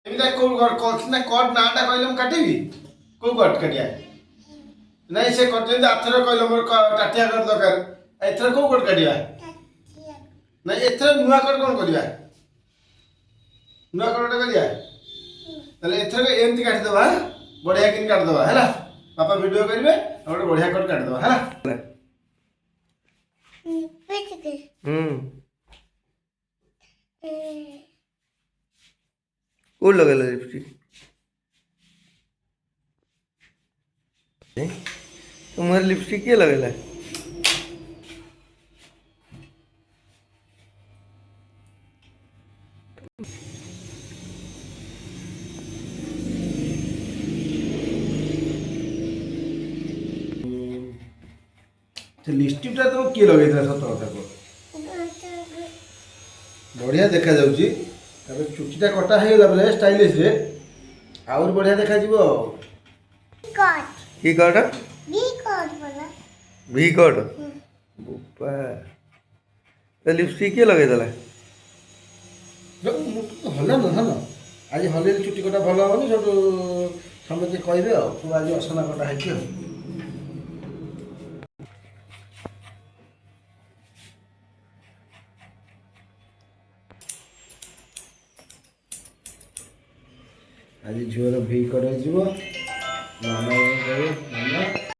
ଏମିତି ନା କଟ୍ ନାଁଟା କହିଲେ ମୁଁ କାଟିବି କୋଉ କଟ୍ କାଟିଆ ନାଇଁ ସେ ଯେମିତି ଆରଥର କହିଲେ ମୋର କାଟିଆ କଟ୍ ଦରକାର ଏଥର କୋଉ କଟ୍ କାଟିବା ନାଇଁ ଏଥର ନୂଆ କଟ୍ କ'ଣ କରିବା ନୂଆ କଟ୍ କରିବା ତାହେଲେ ଏଥର ଏମିତି କାଟିଦେବା ବଢ଼ିଆ କିନି କାଟିଦେବା ହେଲା ବାପା ଭିଡ଼ିଓ କରିବେ ଆଉ ଗୋଟେ ବଢ଼ିଆ କଟ୍ କାଟିଦେବା ହେଲା କୋଉଠି ଲଗେଇଲ ଲିପଷ୍ଟିକ୍ तो मुझे लिपस्टिक किए लगेला ସେ ଲିପଷ୍ଟିକଟା ତ କିଏ ଲଗେଇଥିଲା ସତ କଥା କୁହ ବଢ଼ିଆ ଦେଖାଯାଉଛି ତାପରେ ଚୁଟିଟା କଟା ହେଇଗଲା ପରେ ଷ୍ଟାଇଲିଶରେ ଆହୁରି ବଢ଼ିଆ ଦେଖାଯିବ ଆଉ की कट भी कट बुपा तो लिपस्टिक किए लगे देला ହଲ ହଲ ଆଜି ହଲେଇଲେ ଚୁଟି କଟା ଭଲ ହବନି ସେଠୁ ସମସ୍ତେ କହିବେ ଆଉ ତୁ ଆଜି ଅସନା କଟା ହେଇଛି ଆଉ ଆଜି ଝିଅର ଭି କଟ୍ ହେଇଯିବ ମାମା କହିବେ ମାମା